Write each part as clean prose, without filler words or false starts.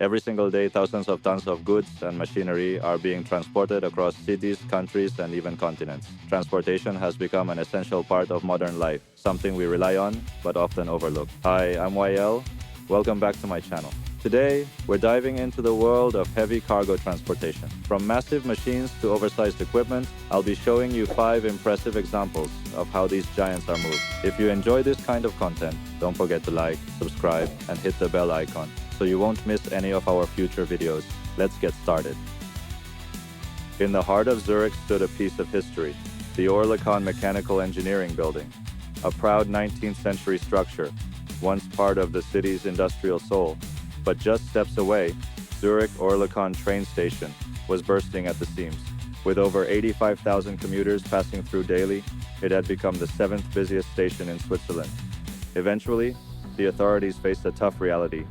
Every single day, thousands of tons of goods and machinery are being transported across cities, countries, and even continents. Transportation has become an essential part of modern life, something we rely on but often overlook. Hi, I'm YL. Welcome back to my channel. Today, we're diving into the world of heavy cargo transportation. From massive machines to oversized equipment, I'll be showing you 5 impressive examples of how these giants are moved. If you enjoy this kind of content, don't forget to like, subscribe, and hit the bell icon so you won't miss any of our future videos. Let's get started. In the heart of Zurich stood a piece of history, the Oerlikon Mechanical Engineering Building, a proud 19th century structure, once part of the city's industrial soul. But just steps away, Zurich Oerlikon train station was bursting at the seams. With over 85,000 commuters passing through daily, it had become the 7th busiest station in Switzerland. Eventually, the authorities faced a tough reality.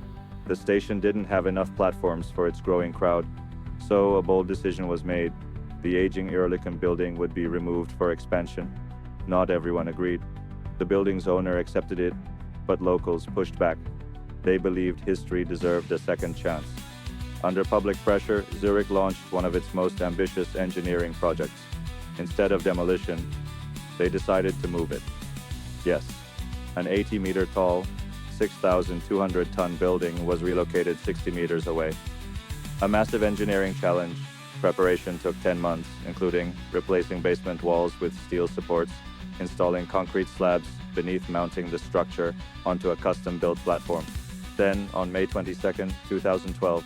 The station didn't have enough platforms for its growing crowd, so a bold decision was made. The aging Oerlikon building would be removed for expansion. Not everyone agreed. The building's owner accepted it, but locals pushed back. They believed history deserved a second chance. Under public pressure, Zurich launched one of its most ambitious engineering projects. Instead of demolition, they decided to move it. Yes, an 80-meter-tall, 6,200-ton building was relocated 60 meters away. A massive engineering challenge. Preparation took 10 months, including replacing basement walls with steel supports, installing concrete slabs beneath, mounting the structure onto a custom-built platform. Then, on May 22, 2012,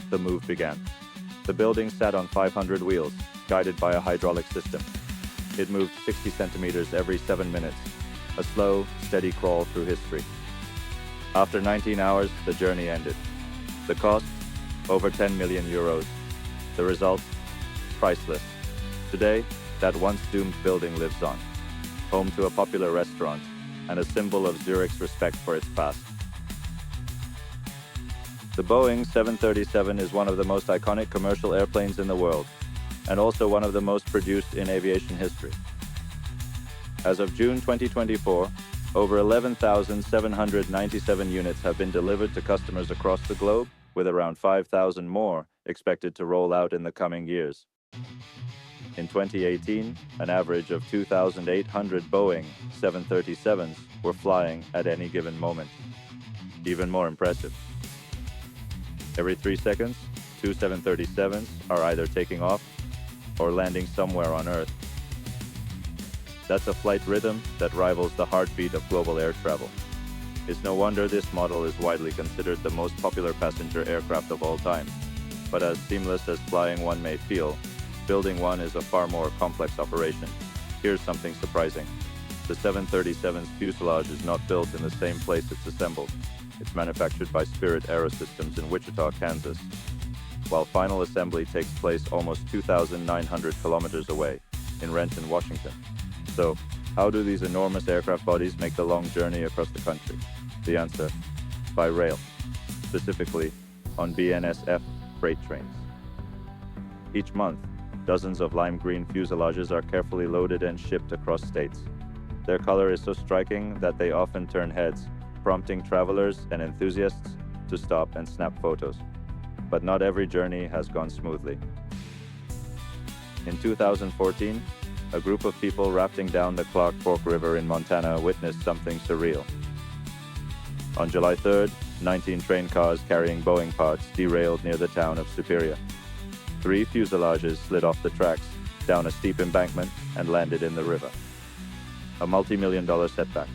the move began. The building sat on 500 wheels, guided by a hydraulic system. It moved 60 centimeters every 7 minutes, a slow, steady crawl through history. After 19 hours, the journey ended. The cost? Over 10 million euros. The result? Priceless. Today, that once doomed building lives on, home to a popular restaurant and a symbol of Zurich's respect for its past. The Boeing 737 is one of the most iconic commercial airplanes in the world, and also one of the most produced in aviation history. As of June 2024, over 11,797 units have been delivered to customers across the globe, with around 5,000 more expected to roll out in the coming years. In 2018, an average of 2,800 Boeing 737s were flying at any given moment. Even more impressive, every 3 seconds, 2 737s are either taking off or landing somewhere on Earth. That's a flight rhythm that rivals the heartbeat of global air travel. It's no wonder this model is widely considered the most popular passenger aircraft of all time. But as seamless as flying one may feel, building one is a far more complex operation. Here's something surprising. The 737's fuselage is not built in the same place it's assembled. It's manufactured by Spirit Aerosystems in Wichita, Kansas, while final assembly takes place almost 2,900 kilometers away, in Renton, Washington. So, how do these enormous aircraft bodies make the long journey across the country? The answer: by rail, specifically on BNSF freight trains. Each month, dozens of lime green fuselages are carefully loaded and shipped across states. Their color is so striking that they often turn heads, prompting travelers and enthusiasts to stop and snap photos. But not every journey has gone smoothly. In 2014, a group of people rafting down the Clark Fork River in Montana witnessed something surreal. On July 3rd, 19 train cars carrying Boeing parts derailed near the town of Superior. 3 fuselages slid off the tracks, down a steep embankment, and landed in the river. A multi-million-dollar setback,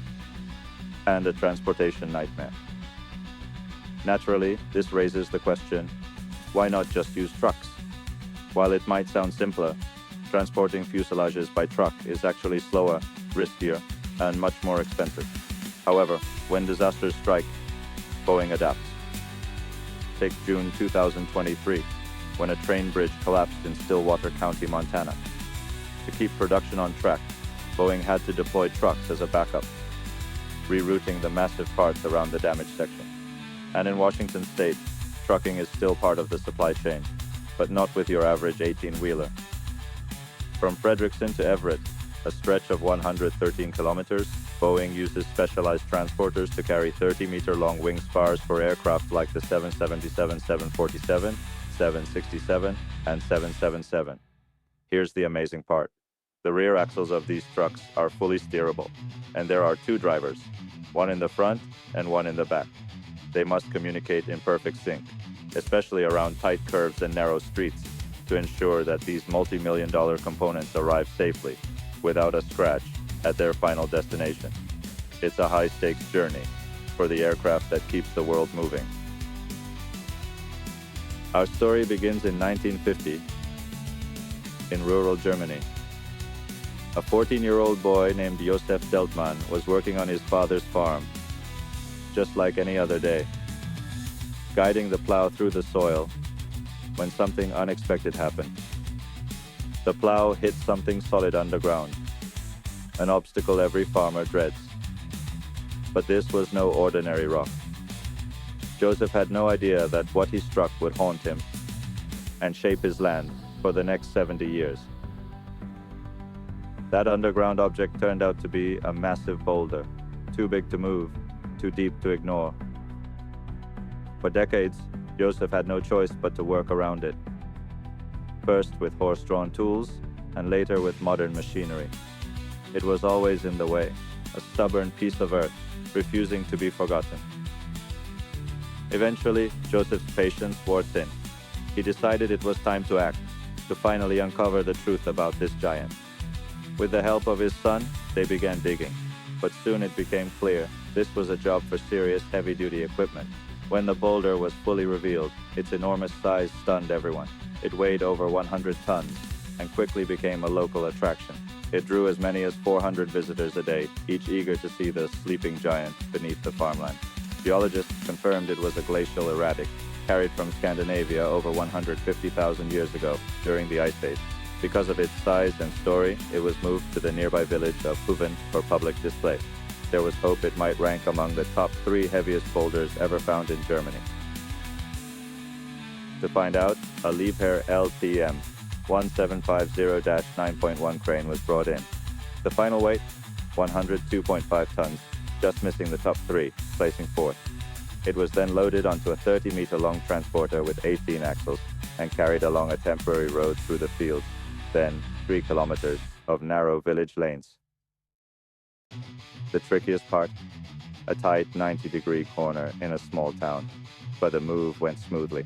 and a transportation nightmare. Naturally, this raises the question, why not just use trucks? While it might sound simpler, transporting fuselages by truck is actually slower, riskier, and much more expensive. However, when disasters strike, Boeing adapts. Take June 2023, when a train bridge collapsed in Stillwater County, Montana. To keep production on track, Boeing had to deploy trucks as a backup, rerouting the massive parts around the damaged section. And in Washington state, trucking is still part of the supply chain, but not with your average 18-wheeler. From Frederickson to Everett, a stretch of 113 kilometers, Boeing uses specialized transporters to carry 30-meter-long wing spars for aircraft like the 777, 747, 767, and 777. Here's the amazing part. The rear axles of these trucks are fully steerable, and there are two drivers, one in the front and one in the back. They must communicate in perfect sync, especially around tight curves and narrow streets, to ensure that these multi-million-dollar components arrive safely, without a scratch, at their final destination. It's a high-stakes journey for the aircraft that keeps the world moving. Our story begins in 1950 in rural Germany. A 14-year-old boy named Josef Deltmann was working on his father's farm, just like any other day, guiding the plow through the soil when something unexpected happened. The plow hit something solid underground, an obstacle every farmer dreads. But this was no ordinary rock. Joseph had no idea that what he struck would haunt him and shape his land for the next 70 years. That underground object turned out to be a massive boulder, too big to move, too deep to ignore. For decades, Joseph had no choice but to work around it. First with horse-drawn tools, and later with modern machinery. It was always in the way, a stubborn piece of earth, refusing to be forgotten. Eventually, Joseph's patience wore thin. He decided it was time to act, to finally uncover the truth about this giant. With the help of his son, they began digging. But soon it became clear this was a job for serious heavy-duty equipment. When the boulder was fully revealed, its enormous size stunned everyone. It weighed over 100 tons and quickly became a local attraction. It drew as many as 400 visitors a day, each eager to see the sleeping giant beneath the farmland. Geologists confirmed it was a glacial erratic, carried from Scandinavia over 150,000 years ago during the Ice Age. Because of its size and story, it was moved to the nearby village of Hoven for public display. There was hope it might rank among the top 3 heaviest boulders ever found in Germany. To find out, a Liebherr LTM 1750-9.1 crane was brought in. The final weight, 102.5 tons, just missing the top 3, placing 4th. It was then loaded onto a 30-meter-long transporter with 18 axles and carried along a temporary road through the fields, then 3 kilometers of narrow village lanes. The trickiest part? A tight 90-degree corner in a small town, but the move went smoothly.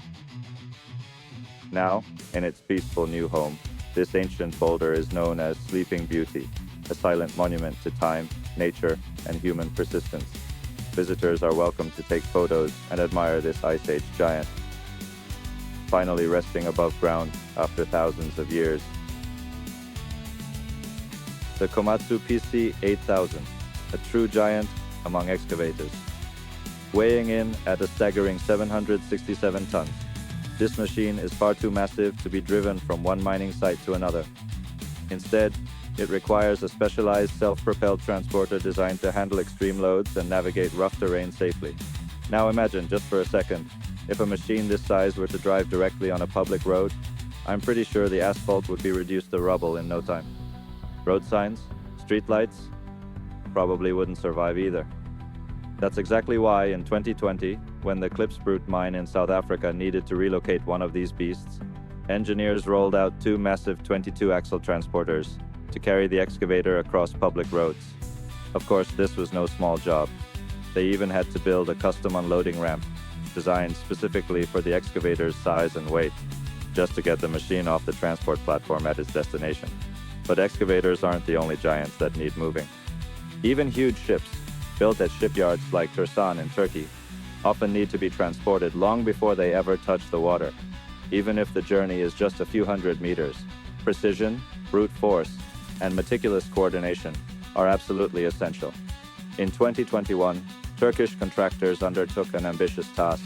Now, in its peaceful new home, this ancient boulder is known as Sleeping Beauty, a silent monument to time, nature, and human persistence. Visitors are welcome to take photos and admire this Ice Age giant, finally resting above ground after thousands of years. The Komatsu PC 8000, a true giant among excavators, weighing in at a staggering 767 tons. This machine is far too massive to be driven from one mining site to another. Instead, it requires a specialized self-propelled transporter designed to handle extreme loads and navigate rough terrain safely. Now imagine, just for a second, if a machine this size were to drive directly on a public road, I'm pretty sure the asphalt would be reduced to rubble in no time. Road signs, street lights, probably wouldn't survive either. That's exactly why in 2020, when the Klipsbrut mine in South Africa needed to relocate one of these beasts, engineers rolled out 2 massive 22-axle transporters to carry the excavator across public roads. Of course, this was no small job. They even had to build a custom unloading ramp, designed specifically for the excavator's size and weight, just to get the machine off the transport platform at its destination. But excavators aren't the only giants that need moving. Even huge ships, built at shipyards like Tursan in Turkey, often need to be transported long before they ever touch the water, even if the journey is just a few hundred meters. Precision, brute force, and meticulous coordination are absolutely essential. In 2021, Turkish contractors undertook an ambitious task,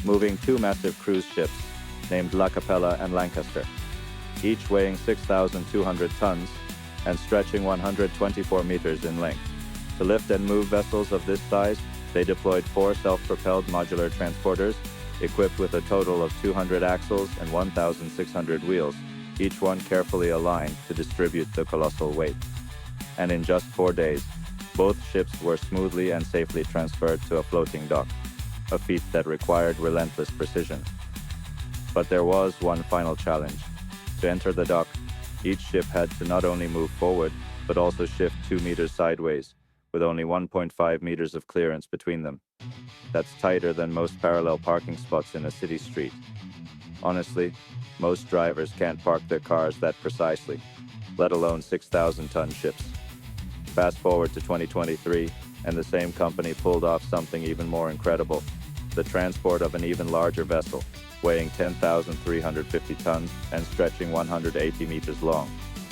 moving 2 massive cruise ships named La Capella and Lancaster, each weighing 6,200 tons and stretching 124 meters in length. To lift and move vessels of this size, they deployed 4 self-propelled modular transporters, equipped with a total of 200 axles and 1,600 wheels, each one carefully aligned to distribute the colossal weight. and in just 4 days, both ships were smoothly and safely transferred to a floating dock, a feat that required relentless precision. But there was one final challenge. To enter the dock, each ship had to not only move forward, but also shift 2 meters sideways, with only 1.5 meters of clearance between them. That's tighter than most parallel parking spots in a city street. Honestly, most drivers can't park their cars that precisely, let alone 6,000-ton ships. Fast forward to 2023, and the same company pulled off something even more incredible: the transport of an even larger vessel, weighing 10,350 tons and stretching 180 meters long.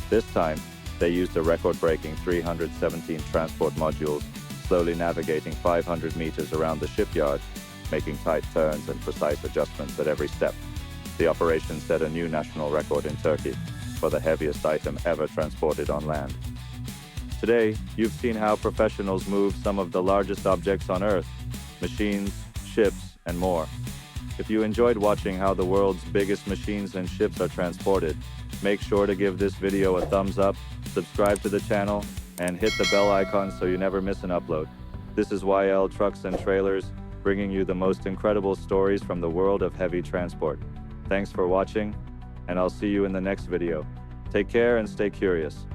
This time, they used a record-breaking 317 transport modules, slowly navigating 500 meters around the shipyard, making tight turns and precise adjustments at every step. The operation set a new national record in Turkey for the heaviest item ever transported on land. Today, you've seen how professionals move some of the largest objects on Earth: machines, ships, and more. If you enjoyed watching how the world's biggest machines and ships are transported, make sure to give this video a thumbs up, subscribe to the channel, and hit the bell icon so you never miss an upload. This is YL Trucks and Trailers, bringing you the most incredible stories from the world of heavy transport. Thanks for watching, and I'll see you in the next video. Take care and stay curious.